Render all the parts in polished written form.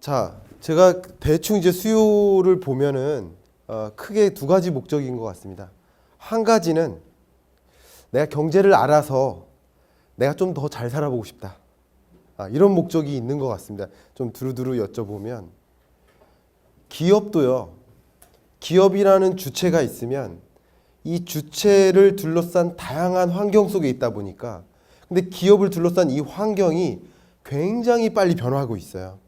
자, 제가 대충 이제 수요를 보면은 크게 두 가지 목적인 것 같습니다. 한 가지는 내가 경제를 알아서 내가 좀 더 잘 살아보고 싶다. 이런 목적이 있는 것 같습니다. 좀 두루두루 여쭤보면 기업도요. 기업이라는 주체가 있으면 이 주체를 둘러싼 다양한 환경 속에 있다 보니까 근데 기업을 둘러싼 이 환경이 굉장히 빨리 변화하고 있어요.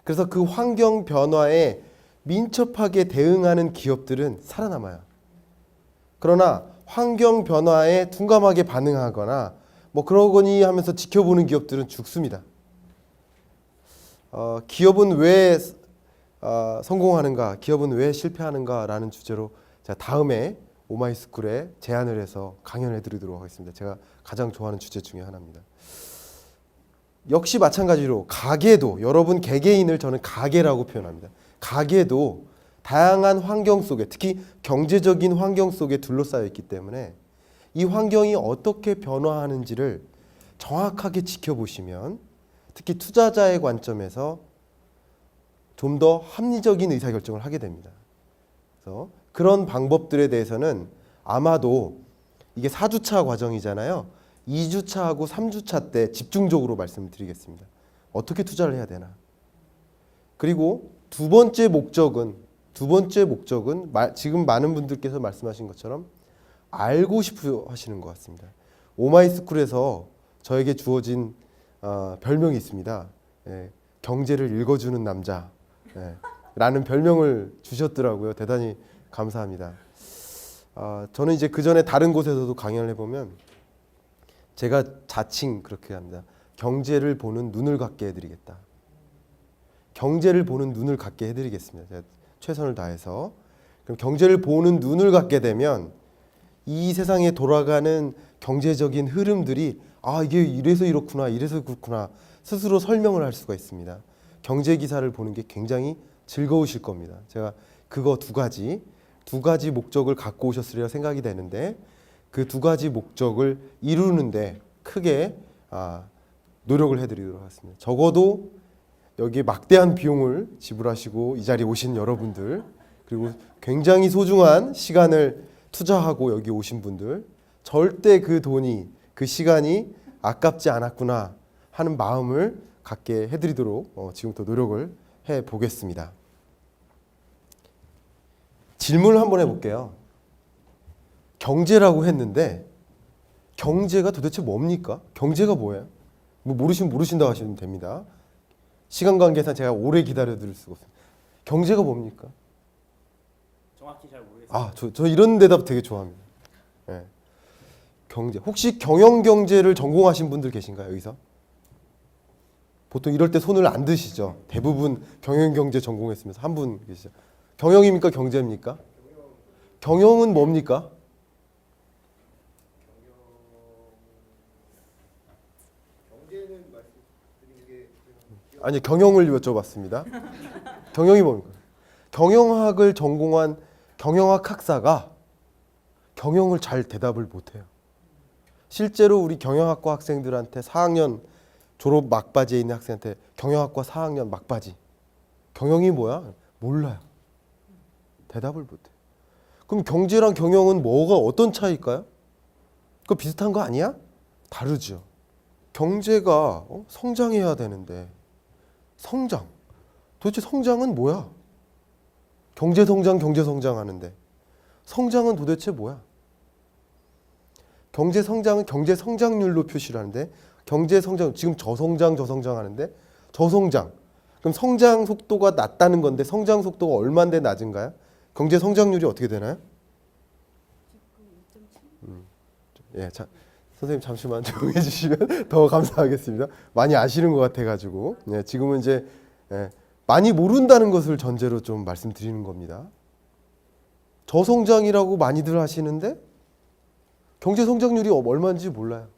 그래서 그 환경 변화에 민첩하게 대응하는 기업들은 살아남아요. 그러나 환경 변화에 둔감하게 반응하거나 뭐 그러거니 하면서 지켜보는 기업들은 죽습니다. 기업은 왜 성공하는가, 기업은 왜 실패하는가라는 주제로 제가 다음에 오마이스쿨에 제안을 해서 강연해 드리도록 하겠습니다. 제가 가장 좋아하는 주제 중에 하나입니다. 역시 마찬가지로 가게도 여러분 개개인을 저는 가게라고 표현합니다. 가게도 다양한 환경 속에 특히 경제적인 환경 속에 둘러싸여 있기 때문에 이 환경이 어떻게 변화하는지를 정확하게 지켜보시면 특히 투자자의 관점에서 좀 더 합리적인 의사결정을 하게 됩니다. 그래서 그런 방법들에 대해서는 아마도 이게 4주차 과정이잖아요. 2주차하고 3주차 때 집중적으로 말씀드리겠습니다. 어떻게 투자를 해야 되나. 그리고 두 번째 목적은 지금 많은 분들께서 말씀하신 것처럼 알고 싶어 하시는 것 같습니다. 오마이스쿨에서 저에게 주어진 별명이 있습니다. 경제를 읽어주는 남자 라는 별명을 주셨더라고요. 대단히 감사합니다. 저는 이제 그 전에 다른 곳에서도 강연을 해보면 제가 자칭 그렇게 합니다. 경제를 보는 눈을 갖게 해드리겠다. 경제를 보는 눈을 갖게 해드리겠습니다. 제가 최선을 다해서. 그럼 경제를 보는 눈을 갖게 되면 이 세상에 돌아가는 경제적인 흐름들이 이게 이래서 이렇구나, 이래서 그렇구나 스스로 설명을 할 수가 있습니다. 경제 기사를 보는 게 굉장히 즐거우실 겁니다. 제가 그거 두 가지 목적을 갖고 오셨으리라 생각이 되는데 그 두 가지 목적을 이루는데 크게 노력을 해드리도록 하겠습니다. 적어도 여기에 막대한 비용을 지불하시고 이 자리에 오신 여러분들 그리고 굉장히 소중한 시간을 투자하고 여기 오신 분들 절대 그 돈이 그 시간이 아깝지 않았구나 하는 마음을 갖게 해드리도록 지금부터 노력을 해보겠습니다. 질문을 한번 해볼게요. 경제라고 했는데 경제가 도대체 뭡니까? 경제가 뭐예요? 뭐 모르신다고 하시면 됩니다. 시간 관계상 제가 오래 기다려드릴 수가 없어요. 경제가 뭡니까? 정확히 잘 모르겠어요. 저 이런 대답 되게 좋아합니다. 네. 경제. 혹시 경영경제를 전공하신 분들 계신가요? 여기서? 보통 이럴 때 손을 안 드시죠. 대부분 경영경제 전공했으면서 한 분 계시죠. 경영입니까? 경제입니까? 경영은 뭡니까? 아니 경영을 여쭤봤습니다. 경영이 뭡니까? 경영학을 전공한 경영학 학사가 경영을 잘 대답을 못해요. 실제로 우리 경영학과 학생들한테 4학년 졸업 막바지에 있는 학생한테 경영학과 4학년 막바지 경영이 뭐야? 몰라요. 대답을 못해요. 그럼 경제랑 경영은 뭐가 어떤 차이일까요? 그거 비슷한 거 아니야? 다르죠. 경제가 성장해야 되는데 성장. 도대체 성장은 뭐야? 경제 성장 하는데 성장은 도대체 뭐야? 경제 성장은 경제 성장률로 표시를 하는데 경제 성장 지금 저성장 하는데 저성장. 그럼 성장 속도가 낮다는 건데 성장 속도가 얼마인데 낮은가요? 경제 성장률이 어떻게 되나요? 자, 선생님 잠시만 조용해 주시면 더 감사하겠습니다. 많이 아시는 것 같아가지고 지금은 이제 많이 모른다는 것을 전제로 좀 말씀드리는 겁니다. 저성장이라고 많이들 하시는데 경제 성장률이 얼마인지 몰라요.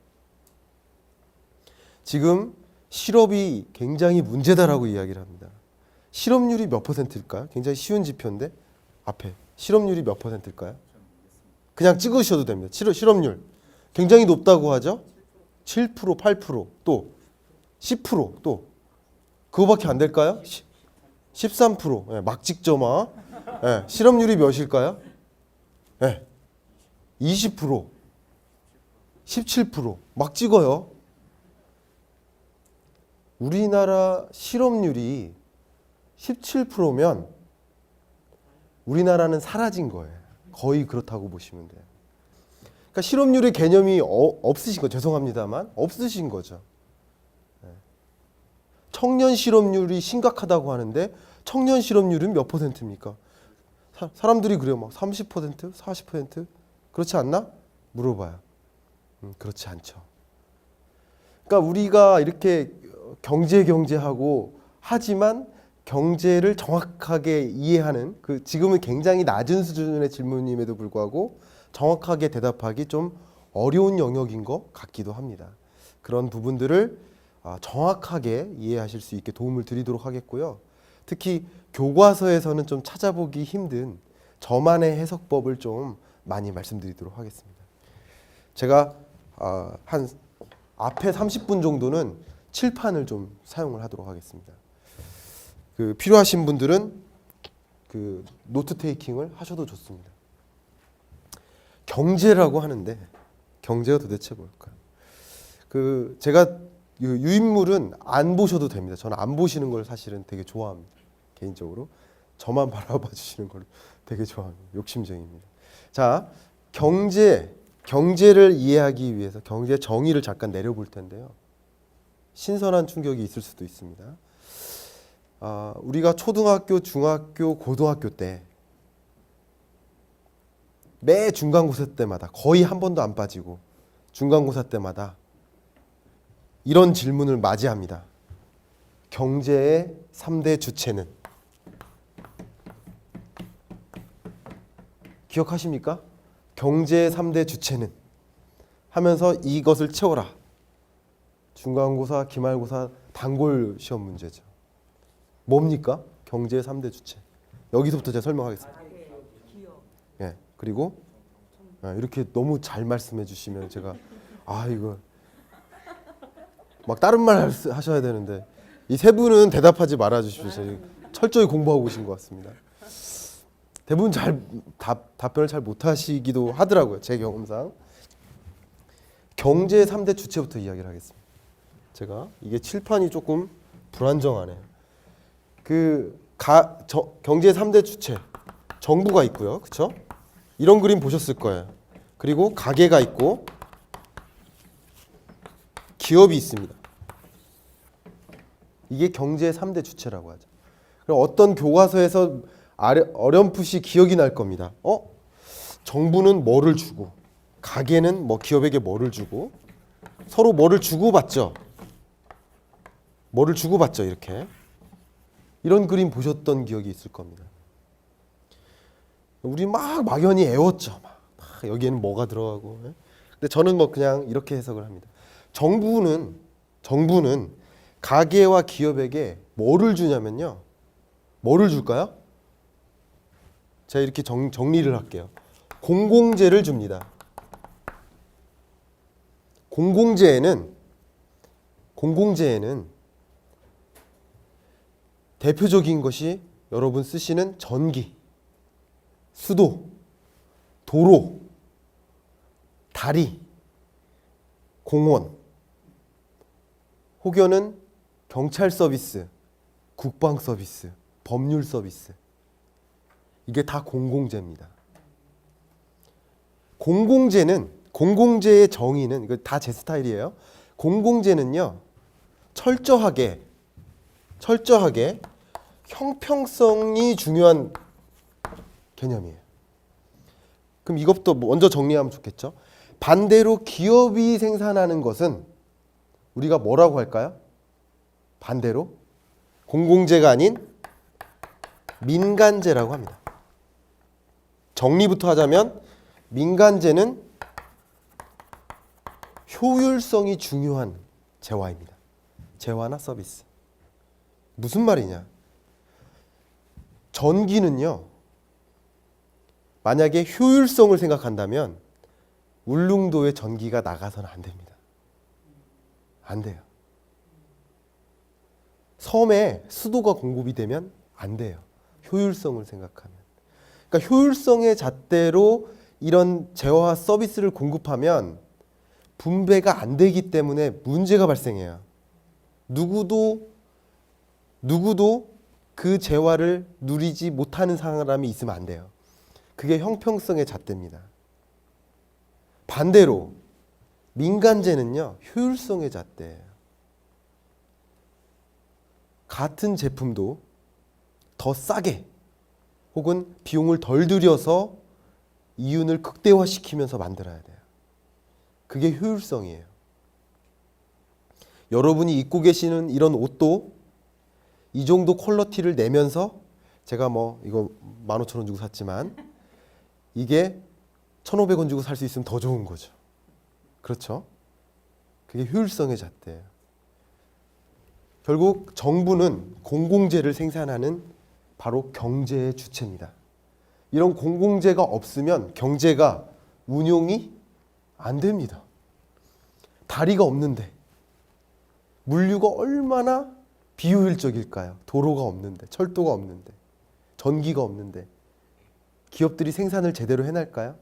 지금 실업이 굉장히 문제다라고 이야기를 합니다. 실업률이 몇 %일까요? 굉장히 쉬운 지표인데 앞에 실업률이 몇 %일까요? 그냥 찍으셔도 됩니다. 실업률 굉장히 높다고 하죠. 7%, 8%, 또 10%, 또 그거밖에 안 될까요? 13%. 예, 막 찍죠마. 예, 실업률이 몇일까요? 예, 20%, 17%. 막 찍어요. 우리나라 실업률이 17%면 우리나라는 사라진 거예요. 거의 그렇다고 보시면 돼요. 그러니까 실업률의 개념이 없으신 거 죄송합니다만 없으신 거죠. 청년 실업률이 심각하다고 하는데 청년 실업률은 몇 %입니까? 사람들이 그래요. 막 30%, 40%? 그렇지 않나? 물어봐요. 그렇지 않죠. 그러니까 우리가 이렇게 경제하고 하지만 경제를 정확하게 이해하는 그 지금은 굉장히 낮은 수준의 질문임에도 불구하고 정확하게 대답하기 좀 어려운 영역인 것 같기도 합니다. 그런 부분들을 정확하게 이해하실 수 있게 도움을 드리도록 하겠고요. 특히 교과서에서는 좀 찾아보기 힘든 저만의 해석법을 좀 많이 말씀드리도록 하겠습니다. 제가 한 앞에 30분 정도는 칠판을 좀 사용을 하도록 하겠습니다. 그 필요하신 분들은 그 노트 테이킹을 하셔도 좋습니다. 경제라고 하는데 경제가 도대체 뭘까요? 그 제가 유인물은 안 보셔도 됩니다. 저는 안 보시는 걸 사실은 되게 좋아합니다. 개인적으로 저만 바라봐 주시는 걸 되게 좋아합니다. 욕심쟁이입니다. 자, 경제를 이해하기 위해서 경제 정의를 잠깐 내려볼 텐데요. 신선한 충격이 있을 수도 있습니다. 우리가 초등학교, 중학교, 고등학교 때 매 중간고사 때마다 거의 한 번도 안 빠지고 중간고사 때마다 이런 질문을 맞이합니다. 경제의 3대 주체는? 기억하십니까? 경제의 3대 주체는? 하면서 이것을 채워라. 중간고사, 기말고사, 단골 시험 문제죠. 뭡니까? 경제의 3대 주체. 여기서부터 제가 설명하겠습니다. 예, 그리고 이렇게 너무 잘 말씀해 주시면 제가 이거 막 다른 말 하셔야 되는데 이 세 분은 대답하지 말아 주십시오. 철저히 공부하고 오신 것 같습니다. 대부분 답변을 잘 못하시기도 하더라고요. 제 경험상. 경제의 3대 주체부터 이야기를 하겠습니다. 제가 이게 칠판이 조금 불안정하네요. 경제의 3대 주체 정부가 있고요. 그렇죠? 이런 그림 보셨을 거예요. 그리고 가게가 있고 기업이 있습니다. 이게 경제의 3대 주체라고 하죠. 그럼 어떤 교과서에서 어렴풋이 기억이 날 겁니다. 정부는 뭐를 주고 가게는 뭐 기업에게 뭐를 주고 서로 뭐를 주고받죠. 뭐를 주고받죠. 이런 그림 보셨던 기억이 있을 겁니다. 우리 막 막연히 애웠죠. 막 여기에는 뭐가 들어가고. 근데 저는 뭐 그냥 이렇게 해석을 합니다. 정부는 가게와 기업에게 뭐를 주냐면요. 뭐를 줄까요? 제가 이렇게 정리를 할게요. 공공재를 줍니다. 공공재에는 대표적인 것이 여러분 쓰시는 전기, 수도, 도로, 다리, 공원, 혹여는 경찰 서비스, 국방 서비스, 법률 서비스. 이게 다 공공재입니다. 공공재의 정의는 이거 다 제 스타일이에요. 공공재는요. 철저하게 형평성이 중요한 개념이에요. 그럼 이것도 먼저 정리하면 좋겠죠. 반대로 기업이 생산하는 것은 우리가 뭐라고 할까요? 반대로 공공재가 아닌 민간재라고 합니다. 정리부터 하자면 민간재는 효율성이 중요한 재화입니다. 재화나 서비스. 무슨 말이냐? 전기는요. 만약에 효율성을 생각한다면 울릉도에 전기가 나가서는 안 됩니다. 안 돼요. 섬에 수도가 공급이 되면 안 돼요. 효율성을 생각하면. 그러니까 효율성의 잣대로 이런 재화와 서비스를 공급하면 분배가 안 되기 때문에 문제가 발생해요. 누구도 그 재화를 누리지 못하는 사람이 있으면 안 돼요. 그게 형평성의 잣대입니다. 반대로 민간재는요, 효율성의 잣대예요. 같은 제품도 더 싸게 혹은 비용을 덜 들여서 이윤을 극대화시키면서 만들어야 돼요. 그게 효율성이에요. 여러분이 입고 계시는 이런 옷도 이 정도 퀄리티를 내면서 제가 뭐 이거 15,000원 주고 샀지만 이게 1,500원 주고 살 수 있으면 더 좋은 거죠. 그렇죠? 그게 효율성의 잣대예요. 결국 정부는 공공재를 생산하는 바로 경제의 주체입니다. 이런 공공재가 없으면 경제가 운용이 안 됩니다. 다리가 없는데 물류가 얼마나 비효율적일까요? 도로가 없는데, 철도가 없는데, 전기가 없는데 기업들이 생산을 제대로 해낼까요?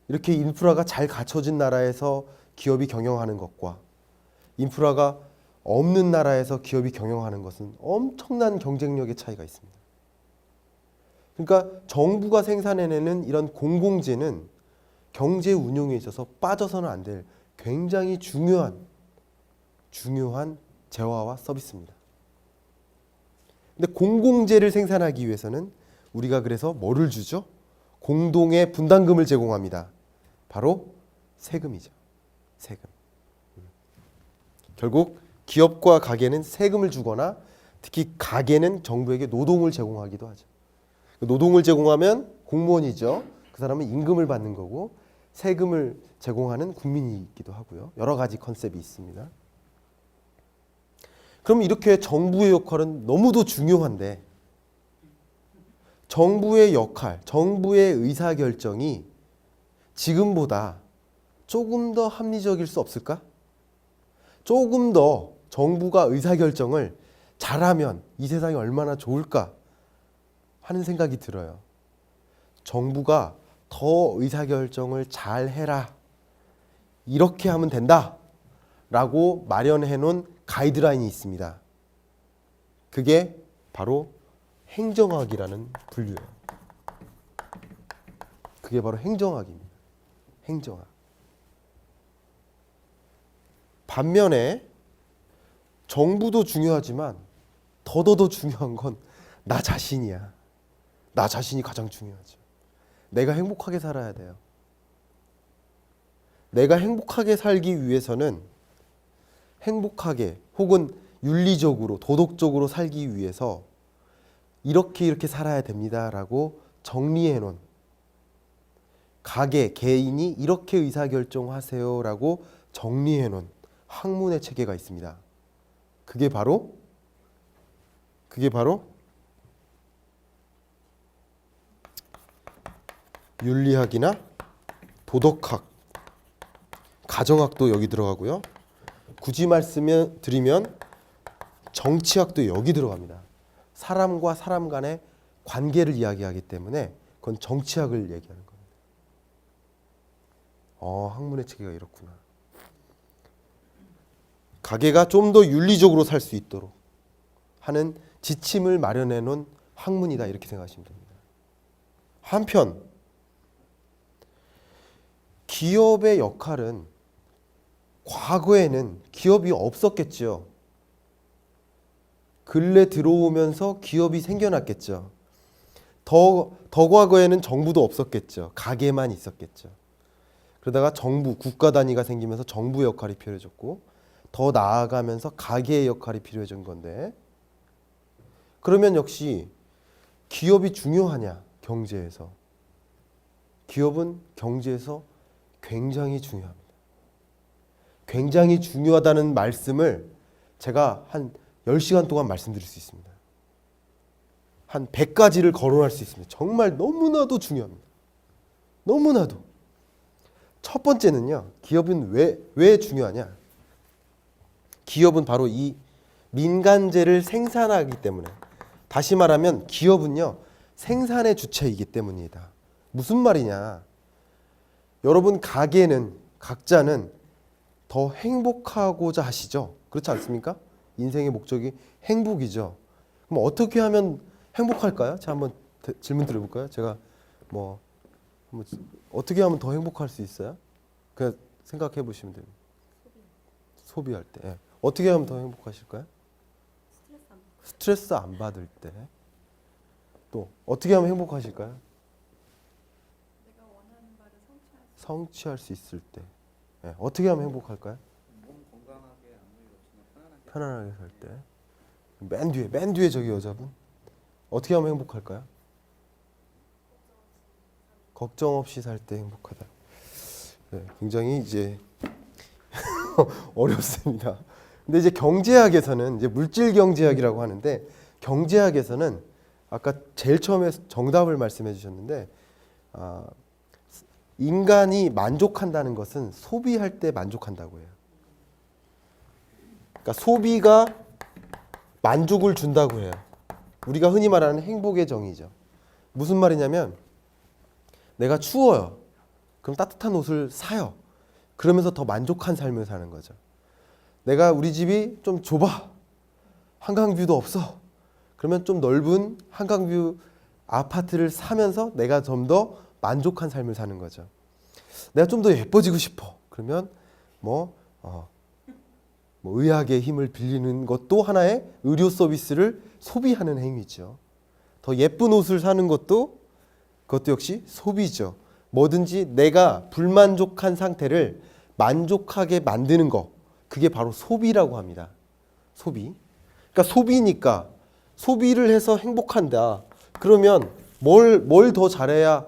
이렇게 인프라가 잘 갖춰진 나라에서 기업이 경영하는 것과 인프라가 없는 나라에서 기업이 경영하는 것은 엄청난 경쟁력의 차이가 있습니다. 그러니까 정부가 생산해내는 이런 공공재는 경제 운용에 있어서 빠져서는 안 될 굉장히 중요한 재화와 서비스입니다. 근데 공공재를 생산하기 위해서는 우리가 그래서 뭐를 주죠? 공동의 분담금을 제공합니다. 바로 세금이죠. 세금. 결국 기업과 가게는 세금을 주거나 특히 가게는 정부에게 노동을 제공하기도 하죠. 노동을 제공하면 공무원이죠. 그 사람은 임금을 받는 거고 세금을 제공하는 국민이기도 하고요. 여러 가지 컨셉이 있습니다. 그럼 이렇게 정부의 역할은 너무도 중요한데 정부의 역할, 정부의 의사결정이 지금보다 조금 더 합리적일 수 없을까? 조금 더 정부가 의사결정을 잘하면 이 세상이 얼마나 좋을까 하는 생각이 들어요. 정부가 더 의사결정을 잘 해라. 이렇게 하면 된다. 라고 마련해 놓은 가이드라인이 있습니다. 그게 바로 행정학이라는 분류예요. 그게 바로 행정학입니다. 행정학. 반면에 정부도 중요하지만 더더더 중요한 건 나 자신이야. 나 자신이 가장 중요하죠. 내가 행복하게 살아야 돼요. 내가 행복하게 살기 위해서는 행복하게 혹은 윤리적으로 도덕적으로 살기 위해서 이렇게 살아야 됩니다라고 정리해 놓은 가게, 개인이 이렇게 의사결정하세요라고 정리해 놓은 학문의 체계가 있습니다. 그게 바로 윤리학이나 도덕학, 가정학도 여기 들어가고요. 굳이 말씀을 드리면 정치학도 여기 들어갑니다. 사람과 사람 간의 관계를 이야기하기 때문에 그건 정치학을 얘기하는 겁니다. 학문의 체계가 이렇구나. 가게가 좀 더 윤리적으로 살 수 있도록 하는 지침을 마련해 놓은 학문이다 이렇게 생각하시면 됩니다. 한편 기업의 역할은 과거에는 기업이 없었겠죠. 근래 들어오면서 기업이 생겨났겠죠. 더 과거에는 정부도 없었겠죠. 가게만 있었겠죠. 그러다가 정부, 국가 단위가 생기면서 정부의 역할이 필요해졌고 더 나아가면서 가게의 역할이 필요해진 건데 그러면 역시 기업이 중요하냐? 경제에서. 기업은 경제에서 굉장히 중요합니다. 굉장히 중요하다는 말씀을 제가 한 10시간 동안 말씀드릴 수 있습니다. 한 100가지를 거론할 수 있습니다. 정말 너무나도 중요합니다. 너무나도. 첫 번째는요. 기업은 왜 중요하냐? 기업은 바로 이 민간재를 생산하기 때문에 다시 말하면 기업은요 생산의 주체이기 때문이다. 무슨 말이냐? 여러분 가게는 각자는 더 행복하고자 하시죠? 그렇지 않습니까? 인생의 목적이 행복이죠. 그럼 어떻게 하면 행복할까요? 제가 한번 질문 드려볼까요? 제가 뭐 어떻게 하면 더 행복할 수 있어요? 그냥 생각해 보시면 됩니다. 소비할 때 예. 어떻게 하면 더 행복하실까요? 스트레스 안 받을 때. 또 어떻게 하면 행복하실까요? 내가 원하는 바를 성취할 수 있을 때. 예. 어떻게 하면 행복할까요? 몸 건강하게 아무 일 없이 편안하게 살 때. 맨 뒤에 저기 여자분. 어떻게 하면 행복할까요? 걱정 없이 살 때 행복하다. 네, 굉장히 이제 어렵습니다. 근데 이제 경제학에서는 이제 물질 경제학이라고 하는데 경제학에서는 아까 제일 처음에 정답을 말씀해 주셨는데 인간이 만족한다는 것은 소비할 때 만족한다고 해요. 그러니까 소비가 만족을 준다고 해요. 우리가 흔히 말하는 행복의 정의죠. 무슨 말이냐면 내가 추워요. 그럼 따뜻한 옷을 사요. 그러면서 더 만족한 삶을 사는 거죠. 내가 우리 집이 좀 좁아. 한강뷰도 없어. 그러면 좀 넓은 한강뷰 아파트를 사면서 내가 좀 더 만족한 삶을 사는 거죠. 내가 좀 더 예뻐지고 싶어. 그러면 뭐 의학의 힘을 빌리는 것도 하나의 의료 서비스를 소비하는 행위죠. 더 예쁜 옷을 사는 것도 그것도 역시 소비죠. 뭐든지 내가 불만족한 상태를 만족하게 만드는 거, 그게 바로 소비라고 합니다. 소비. 그러니까 소비니까 소비를 해서 행복한다. 그러면 뭘 더 잘해야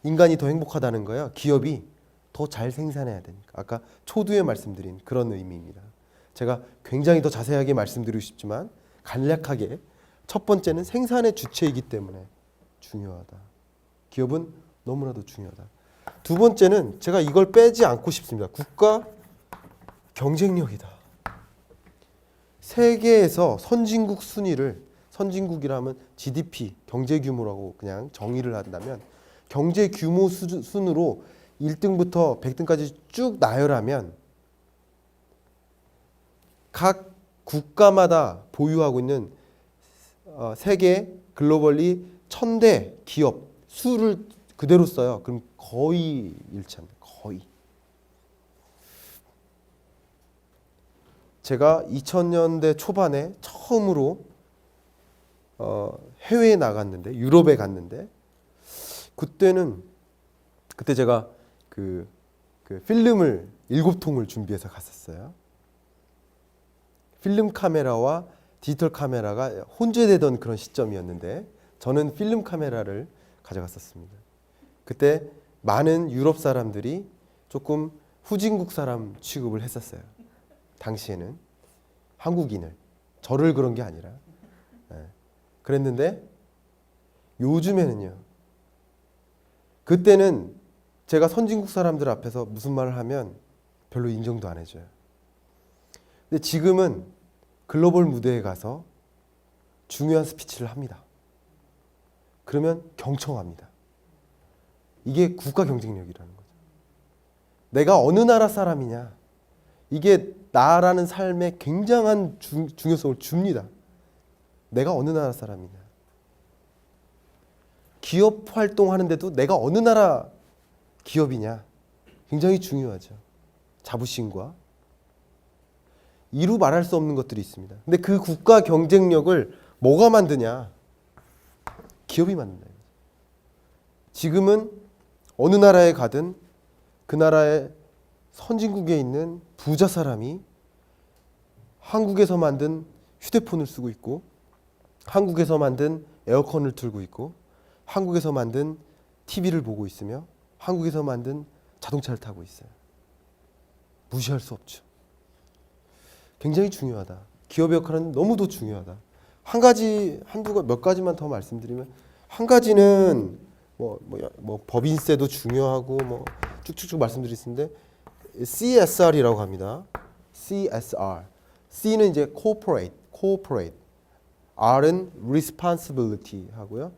인간이 더 행복하다는 거예요? 기업이 더 잘 생산해야 되니까. 아까 초두에 말씀드린 그런 의미입니다. 제가 굉장히 더 자세하게 말씀드리고 싶지만 간략하게 첫 번째는 생산의 주체이기 때문에 중요하다. 기업은 너무나도 중요하다. 두 번째는 제가 이걸 빼지 않고 싶습니다. 국가 경쟁력이다. 세계에서 선진국 순위를 선진국이라면 GDP 경제 규모라고 그냥 정의를 한다면 경제 규모 순으로 1등부터 100등까지 쭉 나열하면 각 국가마다 보유하고 있는 세계 글로벌리 1000대 기업 수를 그대로 써요. 그럼 거의 일치합니다. 거의. 제가 2000년대 초반에 처음으로 해외에 나갔는데 유럽에 갔는데 그때 제가 그 필름을 7통을 준비해서 갔었어요. 필름 카메라와 디지털 카메라가 혼재되던 그런 시점이었는데 저는 필름 카메라를 가져갔었습니다. 그때 많은 유럽 사람들이 조금 후진국 사람 취급을 했었어요. 당시에는 한국인을 저를 그런 게 아니라 그랬는데 요즘에는요. 그때는 제가 선진국 사람들 앞에서 무슨 말을 하면 별로 인정도 안 해줘요. 근데 지금은 글로벌 무대에 가서 중요한 스피치를 합니다. 그러면 경청합니다. 이게 국가 경쟁력이라는 거죠. 내가 어느 나라 사람이냐. 이게 나라는 삶에 굉장한 중요성을 줍니다. 내가 어느 나라 사람이냐. 기업 활동하는데도 내가 어느 나라 기업이냐. 굉장히 중요하죠. 자부심과 이루 말할 수 없는 것들이 있습니다. 근데 그 국가 경쟁력을 뭐가 만드냐? 기업이 만든다. 지금은 어느 나라에 가든 그 나라의 선진국에 있는 부자 사람이 한국에서 만든 휴대폰을 쓰고 있고 한국에서 만든 에어컨을 틀고 있고 한국에서 만든 TV를 보고 있으며 한국에서 만든 자동차를 타고 있어요. 무시할 수 없죠. 굉장히 중요하다. 기업의 역할은 너무도 중요하다. 몇 가지만 더 말씀드리면 한 가지는 뭐 법인세도 중요하고 뭐 쭉쭉쭉 말씀드릴 수 있는데 CSR이라고 합니다. CSR. C는 이제 corporate. R은 responsibility 하고요.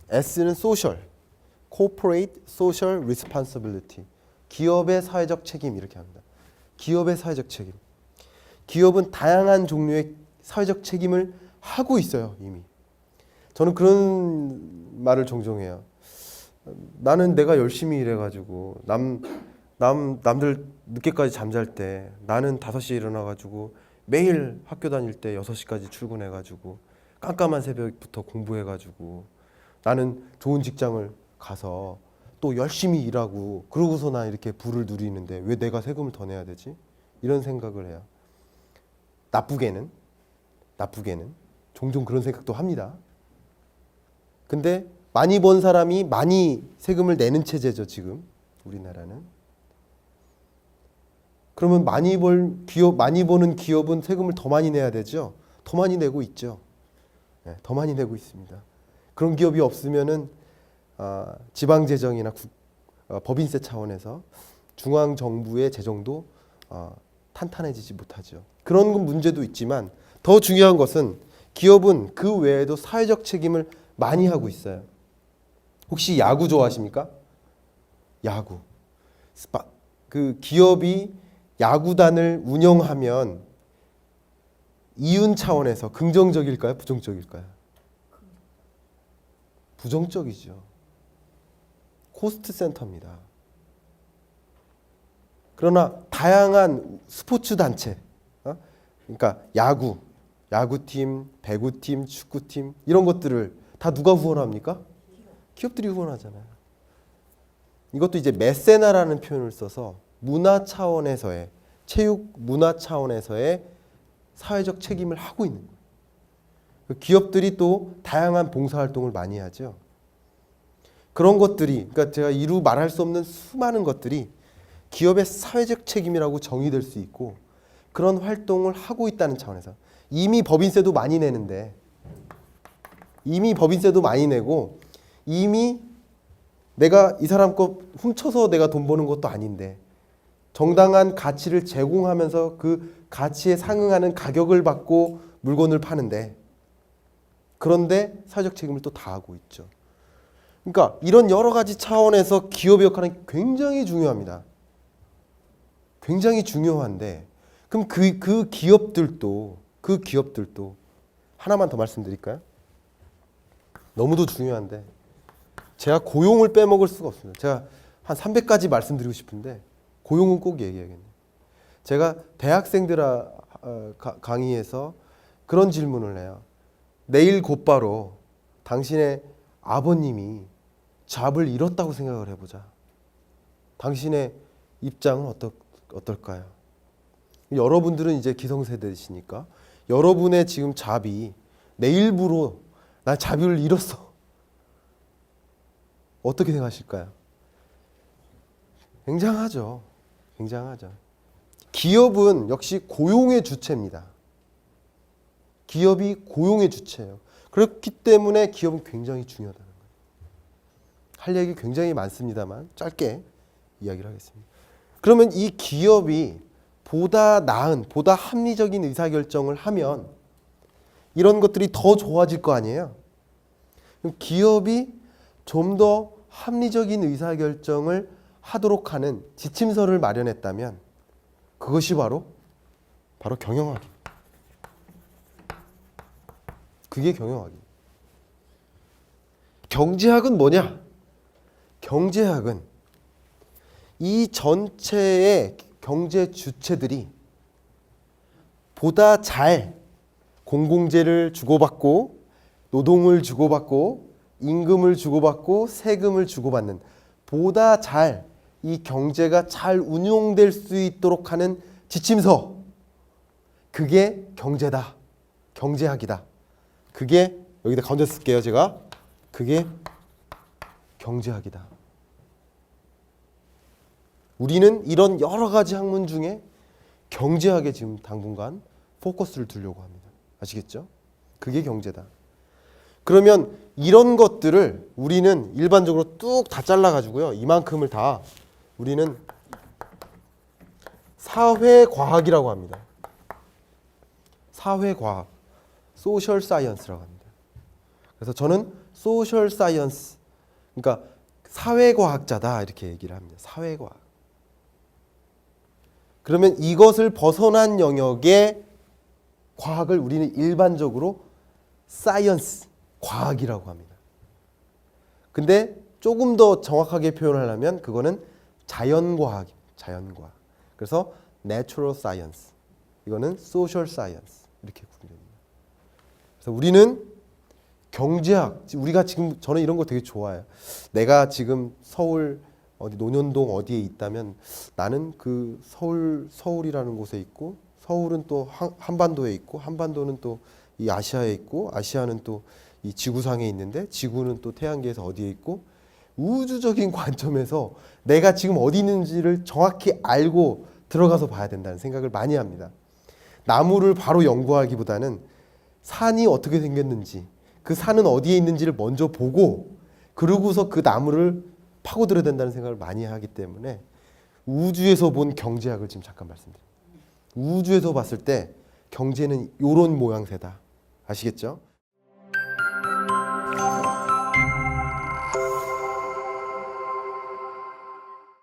S는 social, corporate social responsibility. 기업의 사회적 책임 이렇게 합니다. 기업의 사회적 책임. 기업은 다양한 종류의 사회적 책임을 하고 있어요, 이미. 저는 그런 말을 종종 해요. 나는 내가 열심히 일해가지고 남들 늦게까지 잠잘 때 나는 5시에 일어나가지고 매일 학교 다닐 때 6시까지 출근해가지고 깜깜한 새벽부터 공부해가지고 나는 좋은 직장을 가서 또 열심히 일하고 그러고서 나 이렇게 부를 누리는데 왜 내가 세금을 더 내야 되지? 이런 생각을 해요. 나쁘게는 종종 그런 생각도 합니다. 근데 많이 번 사람이 많이 세금을 내는 체제죠, 지금 우리나라는. 그러면 많이 버는 기업은 세금을 더 많이 내야 되죠. 더 많이 내고 있죠. 네, 더 많이 내고 있습니다. 그런 기업이 없으면은 지방 재정이나 법인세 차원에서 중앙 정부의 재정도 탄탄해지지 못하죠. 그런 건 문제도 있지만 더 중요한 것은 기업은 그 외에도 사회적 책임을 많이 하고 있어요. 혹시 야구 좋아하십니까? 야구. 그 기업이 야구단을 운영하면 이윤 차원에서 긍정적일까요? 부정적일까요? 부정적이죠. 코스트 센터입니다. 그러나 다양한 스포츠 단체, 그러니까 야구팀, 배구팀, 축구팀 이런 것들을 다 누가 후원합니까? 기업들이 후원하잖아요. 이것도 이제 메세나라는 표현을 써서 문화 차원에서의 체육 문화 차원에서의 사회적 책임을 하고 있는 거예요. 기업들이 또 다양한 봉사활동을 많이 하죠. 그런 것들이, 그러니까 제가 이루 말할 수 없는 수많은 것들이 기업의 사회적 책임이라고 정의될 수 있고 그런 활동을 하고 있다는 차원에서 이미 법인세도 많이 내는데 이미 법인세도 많이 내고 이미 내가 이 사람 거 훔쳐서 내가 돈 버는 것도 아닌데 정당한 가치를 제공하면서 그 가치에 상응하는 가격을 받고 물건을 파는데 그런데 사회적 책임을 또 다하고 있죠. 그러니까 이런 여러 가지 차원에서 기업의 역할은 굉장히 중요합니다. 굉장히 중요한데 그럼 그 기업들도 하나만 더 말씀드릴까요? 너무도 중요한데 제가 고용을 빼먹을 수가 없습니다. 제가 한 300가지 말씀드리고 싶은데 고용은 꼭 얘기해야겠네요. 제가 대학생들 강의에서 그런 질문을 해요. 내일 곧바로 당신의 아버님이 잡을 잃었다고 생각을 해보자. 당신의 입장은 어떨까요? 여러분들은 이제 기성세대시니까 여러분의 지금 잡이 내일부로 나 잡을 잃었어. 어떻게 생각하실까요? 굉장하죠. 굉장하죠. 기업은 역시 고용의 주체입니다. 기업이 고용의 주체예요. 그렇기 때문에 기업은 굉장히 중요하다는 거예요. 할 얘기 굉장히 많습니다만 짧게 이야기를 하겠습니다. 그러면 이 기업이 보다 나은, 보다 합리적인 의사결정을 하면 이런 것들이 더 좋아질 거 아니에요. 그럼 기업이 좀 더 합리적인 의사결정을 하도록 하는 지침서를 마련했다면 그것이 바로 경영학입니다. 그게 경영학입니다. 경제학은 뭐냐? 경제학은 이 전체의 경제 주체들이 보다 잘 공공재를 주고받고 노동을 주고받고 임금을 주고받고 세금을 주고받는 보다 잘 이 경제가 잘 운용될 수 있도록 하는 지침서 그게 경제다. 경제학이다. 그게 여기다 가운데 쓸게요. 제가 그게 경제학이다. 우리는 이런 여러 가지 학문 중에 경제학에 지금 당분간 포커스를 두려고 합니다. 아시겠죠? 그게 경제다. 그러면 이런 것들을 우리는 일반적으로 뚝 다 잘라가지고요. 이만큼을 다 우리는 사회과학이라고 합니다. 사회과학. 소셜 사이언스라고 합니다. 그래서 저는 소셜 사이언스, 그러니까 사회과학자다 이렇게 얘기를 합니다. 사회과학. 그러면 이것을 벗어난 영역의 과학을 우리는 일반적으로 사이언스, 과학이라고 합니다. 근데 조금 더 정확하게 표현하려면 그거는 자연과학입니다. 자연과학. 그래서 natural science. 이거는 social science. 이렇게 구분됩니다. 그래서 우리는 경제학, 우리가 지금 저는 이런 거 되게 좋아해요. 내가 지금 서울 어디 논현동 어디에 있다면 나는 그 서울이라는 곳에 있고 서울은 또 한반도에 있고 한반도는 또 이 아시아에 있고 아시아는 또 이 지구상에 있는데 지구는 또 태양계에서 어디에 있고 우주적인 관점에서 내가 지금 어디 있는지를 정확히 알고 들어가서 봐야 된다는 생각을 많이 합니다. 나무를 바로 연구하기보다는 산이 어떻게 생겼는지 그 산은 어디에 있는지를 먼저 보고 그러고서 그 나무를 파고들어야 된다는 생각을 많이 하기 때문에 우주에서 본 경제학을 지금 잠깐 말씀드립니다. 우주에서 봤을 때 경제는 이런 모양새다. 아시겠죠?